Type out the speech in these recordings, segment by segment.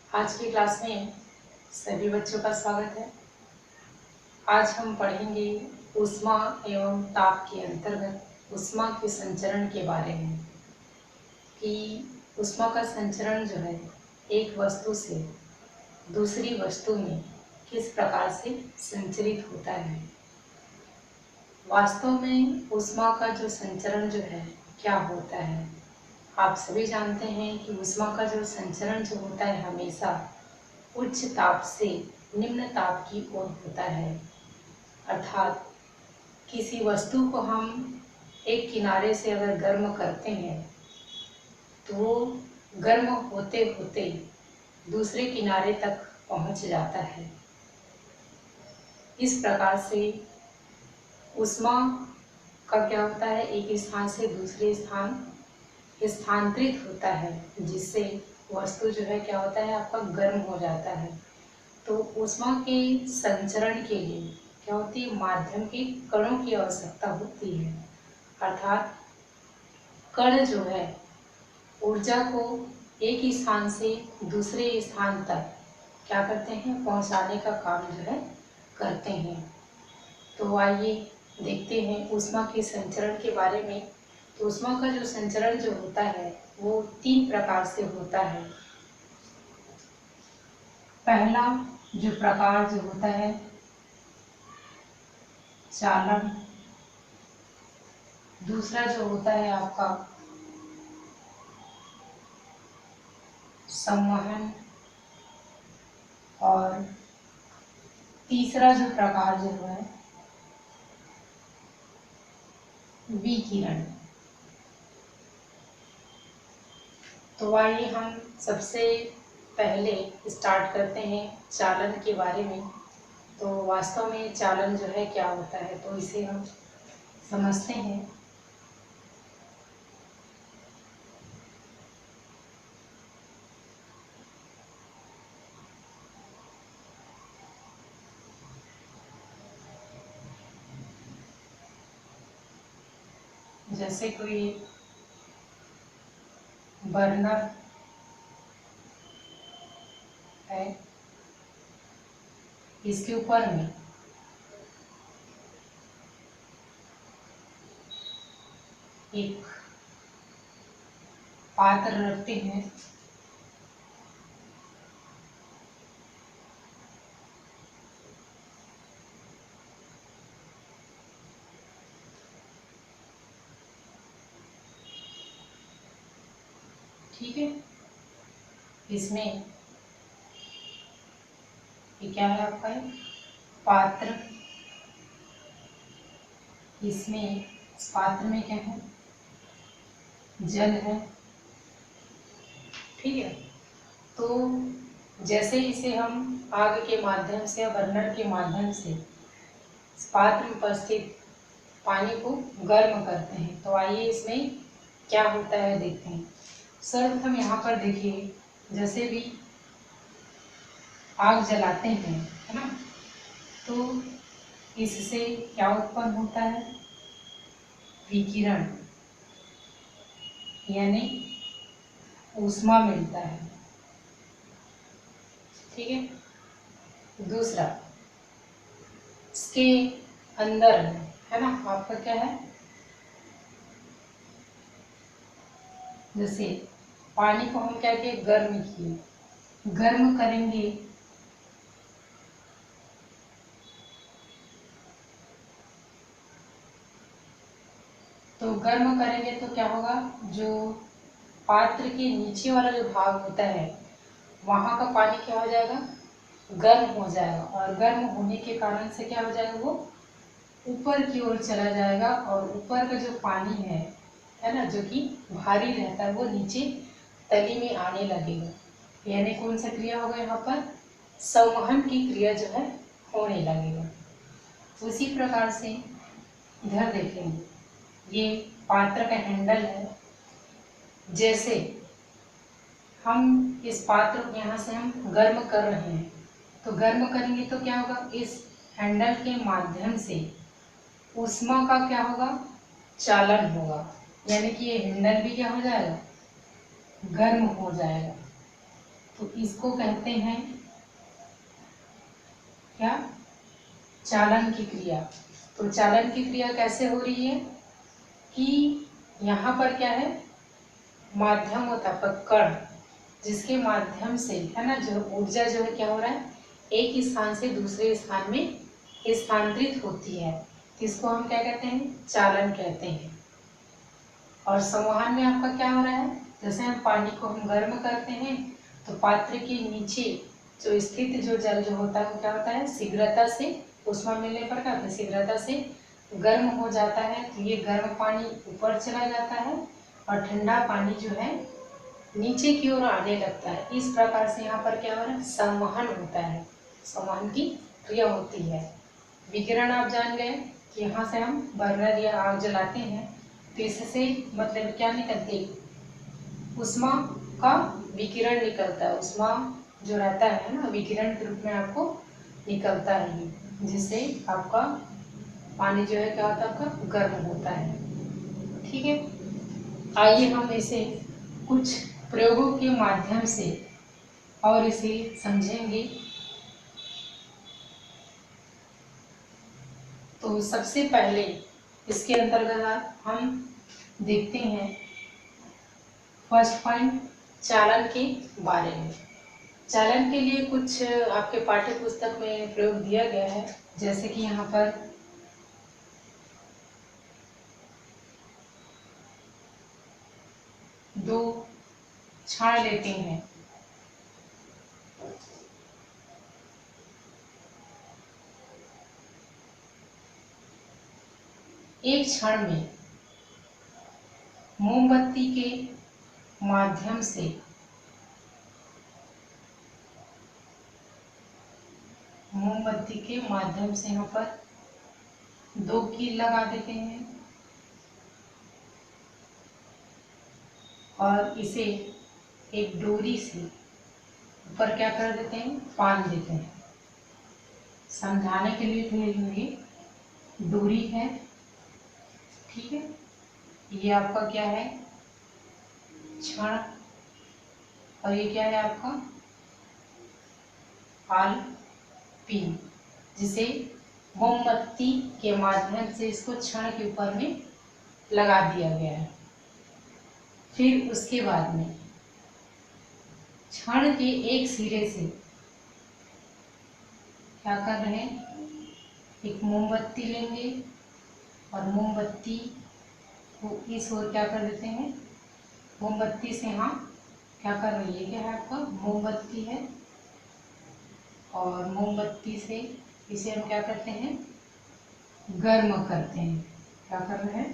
आज की क्लास में सभी बच्चों का स्वागत है। आज हम पढ़ेंगे ऊष्मा एवं ताप के अंतर्गत ऊष्मा के संचरण के बारे में कि ऊष्मा का संचरण जो है एक वस्तु से दूसरी वस्तु में किस प्रकार से संचरित होता है। वास्तव में ऊष्मा का जो संचरण जो है क्या होता है, आप सभी जानते हैं कि ऊष्मा का जो संचरण जो होता है हमेशा उच्च ताप से निम्न ताप की ओर होता है। अर्थात किसी वस्तु को हम एक किनारे से अगर गर्म करते हैं तो वो गर्म होते होते दूसरे किनारे तक पहुंच जाता है। इस प्रकार से ऊष्मा का क्या होता है, एक स्थान से दूसरे स्थान स्थानांतरित होता है, जिससे वस्तु जो है क्या होता है आपका गर्म हो जाता है। तो ऊष्मा के संचरण के लिए क्या होती है, माध्यम के कणों की आवश्यकता होती है। अर्थात कण जो है ऊर्जा को एक स्थान से दूसरे स्थान तक क्या करते हैं, पहुंचाने का काम जो है करते हैं। तो आइए देखते हैं ऊष्मा के संचरण के बारे में। तो ऊष्मा का जो संचरण जो होता है वो 3 प्रकार से होता है। पहला जो प्रकार जो होता है चालन, दूसरा जो होता है आपका संवहन, और तीसरा जो प्रकार जो है विकिरण। तो आइए हम सबसे पहले स्टार्ट करते हैं चालन के बारे में। तो वास्तव में चालन जो है क्या होता है, तो इसे हम समझते हैं। जैसे कोई बर्नर है, इसके ऊपर में एक पात्र रखते हैं, ठीक है। इसमें ये क्या है आपका है पात्र। इसमें इस पात्र में क्या है, जल है, ठीक है। तो जैसे इसे हम आग के माध्यम से या बर्नर के माध्यम से इस पात्र में उपस्थित पानी को गर्म करते हैं, तो आइए इसमें क्या होता है देखते हैं। सर्वप्रथम यहाँ पर देखिए, जैसे भी आग जलाते हैं, है ना, तो इससे क्या उत्पन्न होता है, विकिरण, यानी ऊष्मा मिलता है, ठीक है। दूसरा, इसके अंदर है ना आपका क्या है, जैसे पानी को हम क्या किए, गर्म किए, गर्म करेंगे तो गर्म करेंगे तो क्या होगा, जो पात्र के नीचे वाला जो भाग होता है वहाँ का पानी क्या हो जाएगा, गर्म हो जाएगा, और गर्म होने के कारण से क्या हो जाएगा, वो ऊपर की ओर चला जाएगा, और ऊपर का जो पानी है ना, जो कि भारी रहता है, वो नीचे तली में आने लगेगा। यानी कौन सा क्रिया होगा यहाँ पर, संवहन की क्रिया जो है होने लगेगा। उसी प्रकार से इधर देखेंगे, ये पात्र का हैंडल है। जैसे हम इस पात्र को यहाँ से हम गर्म कर रहे हैं, तो गर्म करेंगे तो क्या होगा, इस हैंडल के माध्यम से ऊष्मा का क्या होगा, चालन होगा, यानी कि ये हैंडल भी क्या हो जाएगा, गर्म हो जाएगा। तो इसको कहते हैं क्या, चालन की क्रिया। तो चालन की क्रिया कैसे हो रही है कि यहाँ पर क्या है, माध्यम होता है कण, जिसके माध्यम से है ना जो ऊर्जा जो है क्या हो रहा है, एक स्थान से दूसरे स्थान में स्थानांतरित होती है। इसको हम क्या कहते हैं, चालन कहते हैं। और संवहन में आपका क्या हो रहा है, जैसे हम पानी को हम गर्म करते हैं तो पात्र के नीचे जो स्थित जो जल जो होता है वो क्या होता है, शीघ्रता से ऊष्मा मिलने पर क्या होता है, शीघ्रता से गर्म हो जाता है। तो ये गर्म पानी ऊपर चला जाता है और ठंडा पानी जो है नीचे की ओर आने लगता है। इस प्रकार से यहाँ पर क्या हो रहा है, संवहन होता है, संवहन की क्रिया होती है। विकिरण आप जान गए कि यहाँ से हम बर्नर या आग जलाते हैं तो इससे मतलब क्या निकलती है, ऊष्मा का विकिरण निकलता है। ऊष्मा जो रहता है ना विकिरण के रूप में आपको निकलता है, जिससे आपका पानी जो है क्या होता है, आपका गर्म होता है। ठीक है, आइए हम इसे कुछ प्रयोगों के माध्यम से और इसे समझेंगे। तो सबसे पहले इसके अंतर्गत हम देखते हैं फर्स्ट पॉइंट, चालन के बारे में। चालन के लिए कुछ आपके पाठ्य पुस्तक में प्रयोग दिया गया है, जैसे कि यहाँ पर दो क्षण लेते हैं, एक क्षण में मोमबत्ती के माध्यम से यहाँ पर दो कील लगा देते हैं और इसे एक डोरी से ऊपर क्या कर देते हैं, बांध देते हैं। समझाने के लिए डोरी है, ठीक है, ये आपका क्या है, क्षण, और ये क्या है आपका आल पिन, जिसे मोमबत्ती के माध्यम से इसको क्षण के ऊपर में लगा दिया गया है। फिर उसके बाद में क्षण के एक सिरे से क्या कर रहे हैं, एक मोमबत्ती लेंगे और मोमबत्ती को इस ओर क्या कर देते हैं, मोमबत्ती से हम क्या कर रही है, क्या है आपका मोमबत्ती है, और मोमबत्ती से इसे हम क्या करते हैं, गर्म करते हैं। क्या कर रहे हैं,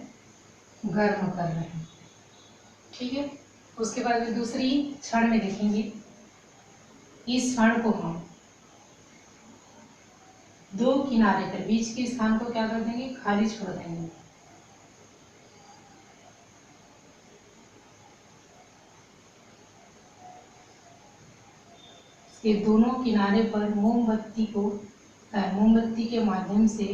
गर्म कर रहे हैं। ठीक है, उसके बाद में दूसरी क्षण में देखेंगे, इस क्षण को हम दो किनारे पर बीच के स्थान को क्या कर देंगे, खाली छोड़ देंगे। इसके दोनों किनारे पर मोमबत्ती के माध्यम से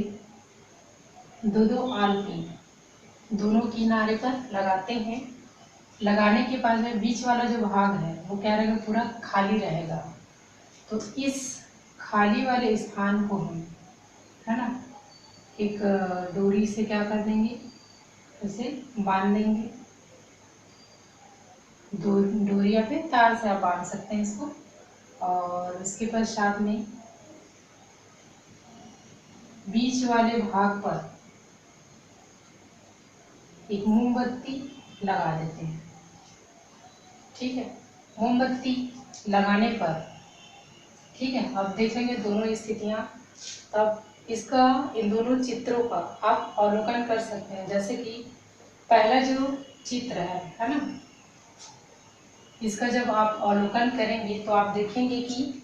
दो आल पिन दोनों किनारे पर लगाते हैं। लगाने के बाद में बीच वाला जो भाग है वो क्या रहेगा, पूरा खाली रहेगा। तो इस खाली वाले स्थान को हम है ना एक डोरी से क्या कर देंगे, उसे बांध देंगे। डोरी या फिर तार से आप बांध सकते हैं इसको। और उसके पश्चात में बीच वाले भाग पर एक मोमबत्ती लगा देते हैं। ठीक है, मोमबत्ती लगाने पर ठीक है, अब देखेंगे दोनों स्थितियां, तब इसका इन दोनों चित्रों का आप अवलोकन कर सकते हैं। जैसे कि पहला जो चित्र है ना, इसका जब आप अवलोकन करेंगे तो आप देखेंगे कि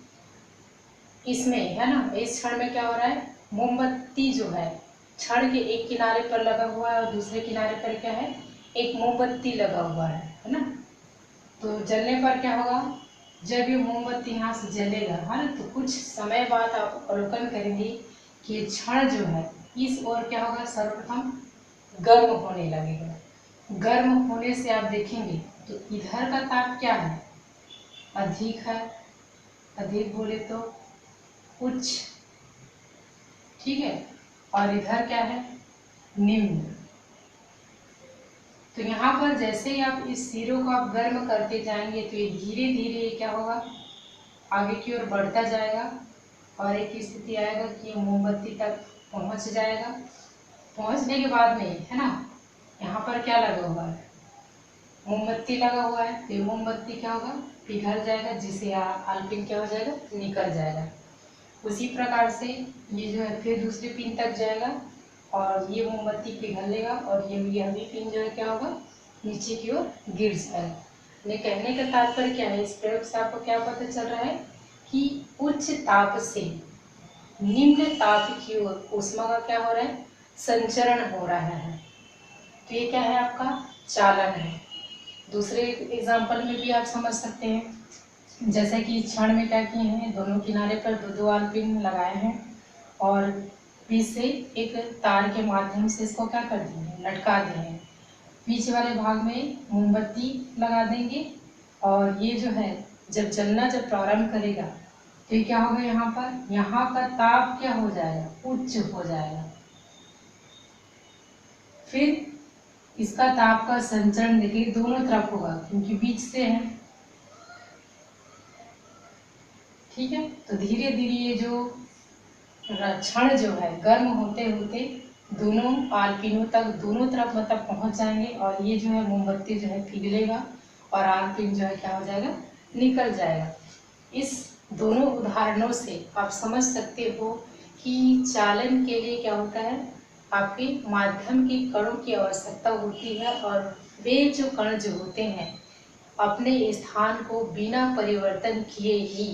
इसमें है ना, इस क्षण में क्या हो रहा है, मोमबत्ती जो है क्षण के एक किनारे पर लगा हुआ है और दूसरे किनारे पर क्या है, एक मोमबत्ती लगा हुआ है ना। तो जलने पर क्या होगा, जब ये मोमबत्ती यहाँ से जलेगा है ना, तो कुछ समय बाद आप अवलोकन करेंगे कि क्षण जो है इस ओर क्या होगा, सर्वप्रथम गर्म होने लगेगा। गर्म होने से आप देखेंगे तो इधर का ताप क्या है, अधिक है, अधिक बोले तो उच्च, ठीक है। और इधर क्या है, निम्न। तो यहाँ पर जैसे ही आप इस सिरों को आप गर्म करते जाएंगे तो ये धीरे धीरे क्या होगा, आगे की ओर बढ़ता जाएगा और एक स्थिति आएगा कि ये मोमबत्ती तक पहुँच जाएगा। पहुँचने के बाद में है ना, यहाँ पर क्या लगा हुआ है, मोमबत्ती लगा हुआ है। तो ये मोमबत्ती क्या होगा, पिघल जाएगा, जिससे आलपिन क्या हो जाएगा, निकल जाएगा। उसी प्रकार से ये जो है फिर दूसरे पिन तक जाएगा और ये मोमबत्ती पिघलेगा और यह भी पिन जो है क्या होगा, नीचे की ओर गिर जाएगा। ये कहने का तात्पर्य क्या है, इस प्रयोग से आपको क्या पता चल रहा है कि उच्च ताप से निम्न ताप की ओर ऊष्मा का क्या हो रहा है, संचरण हो रहा है। तो ये क्या है, आपका चालन है। दूसरे एग्जाम्पल में भी आप समझ सकते हैं, जैसे कि क्षण में क्या किए हैं, दोनों किनारे पर दो दो आलपिन लगाए हैं और बीच से एक तार के माध्यम से इसको क्या कर दिए हैं, लटका दिए हैं। बीच वाले भाग में मोमबत्ती लगा देंगे और ये जो है जब जलना जब प्रारंभ करेगा तो ये क्या होगा, यहाँ पर यहाँ का ताप क्या हो जाएगा, उच्च हो जाएगा। फिर इसका ताप का संचरण देखिए दोनों तरफ होगा क्योंकि बीच से है, ठीक है। तो धीरे धीरे ये जो क्षण जो है गर्म होते होते दोनों आलपिनों तक दोनों तरफ मतलब पहुंच जाएंगे और ये जो है मोमबत्ती जो है पिघलेगा और आलपिन जो है क्या हो जाएगा, निकल जाएगा। इस दोनों उदाहरणों से आप समझ सकते हो कि चालन के लिए क्या होता है, आपके माध्यम के कणों की आवश्यकता होती है और वे जो कण जो होते हैं अपने स्थान को बिना परिवर्तन किए ही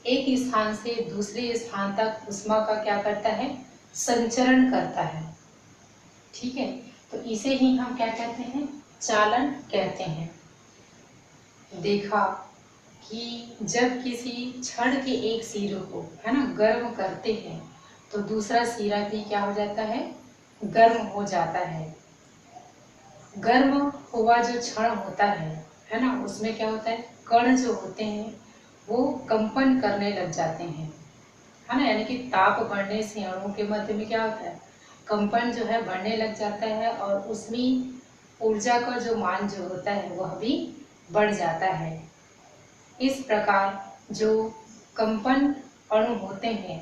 एक स्थान से दूसरे स्थान तक ऊष्मा का क्या करता है, संचरण करता है, ठीक है। तो इसे ही हम क्या कहते हैं, चालन कहते हैं। देखा कि जब किसी छड़ के एक सिरे को है ना गर्म करते हैं तो दूसरा सिरा भी क्या हो जाता है, गर्म हो जाता है। गर्म हुआ जो क्षण होता है ना, उसमें क्या होता है, कण जो होते हैं वो कंपन करने लग जाते हैं, है ना। यानी कि ताप बढ़ने से अणुओं के मध्य में क्या होता है, कंपन जो है बढ़ने लग जाता है और उसमें ऊर्जा का जो मान जो होता है वह भी बढ़ जाता है। इस प्रकार जो कंपन अणु होते हैं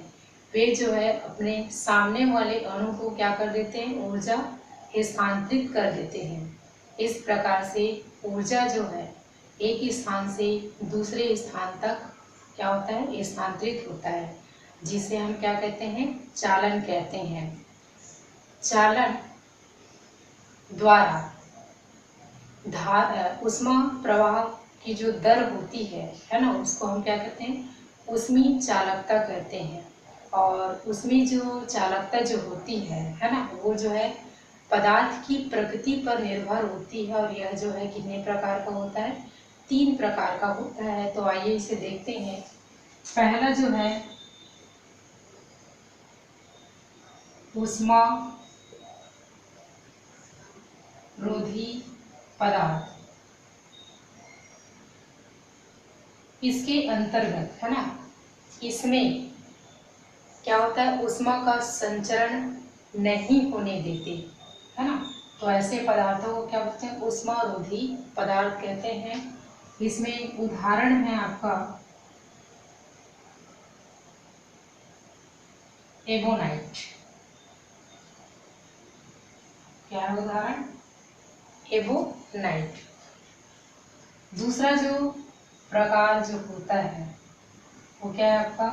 वे जो है अपने सामने वाले अणु को क्या कर देते हैं, ऊर्जा स्थानांतरित कर देते हैं। इस प्रकार से ऊर्जा जो है एक स्थान से दूसरे स्थान तक क्या होता है, स्थानांतरित होता है, जिसे हम क्या कहते हैं, चालन कहते हैं। चालन द्वारा ऊष्मा प्रवाह की जो दर होती है ना, उसको हम क्या कहते हैं, ऊष्मीय चालकता कहते हैं। और ऊष्मीय जो चालकता जो होती है ना, वो जो है पदार्थ की प्रकृति पर निर्भर होती है और यह जो है कितने प्रकार का होता है, 3 प्रकार का होता है। तो आइए इसे देखते हैं। पहला जो है ऊष्मा रोधी पदार्थ, इसके अंतर्गत है ना, इसमें क्या होता है, ऊष्मा का संचरण नहीं होने देते, है ना। तो ऐसे पदार्थों को क्या बोलते हैं, ऊष्मारोधी पदार्थ कहते हैं। इसमें उदाहरण है आपका एबोनाइट। क्या है उदाहरण, एबोनाइट। दूसरा जो प्रकार जो होता है वो क्या है आपका,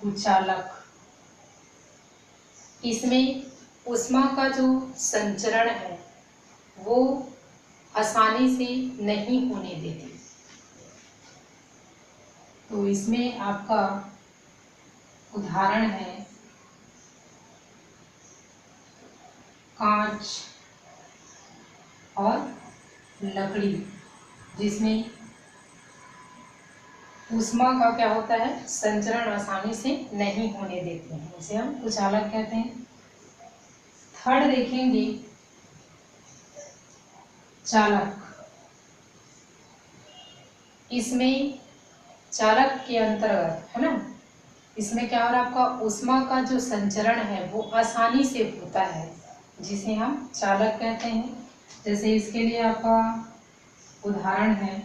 उच्चालक। इसमें ऊष्मा का जो संचरण है वो आसानी से नहीं होने देती। तो इसमें आपका उदाहरण है कांच और लकड़ी, जिसमें ऊष्मा का क्या होता है, संचरण आसानी से नहीं होने देते हैं, इसे हम उचालक कहते हैं। थर्ड देखेंगे चालक। इसमें चालक के अंतर्गत है ना, इसमें क्या हो रहा है आपका ऊष्मा का जो संचरण है वो आसानी से होता है, जिसे हम चालक कहते हैं। जैसे इसके लिए आपका उदाहरण है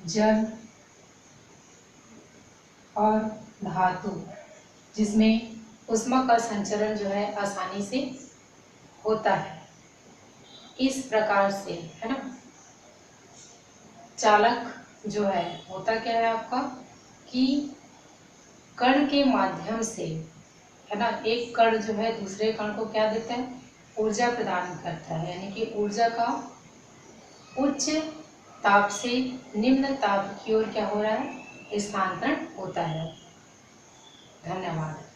जल और धातु, जिसमें ऊष्मा का संचरण जो है आसानी से होता है। इस प्रकार से है ना, चालक जो है होता क्या है आपका कि कण के माध्यम से है ना, एक कण जो है दूसरे कण को क्या देता है, ऊर्जा प्रदान करता है, यानी कि ऊर्जा का उच्च ताप से निम्न ताप की ओर क्या हो रहा है, स्थानांतरण होता है। धन्यवाद।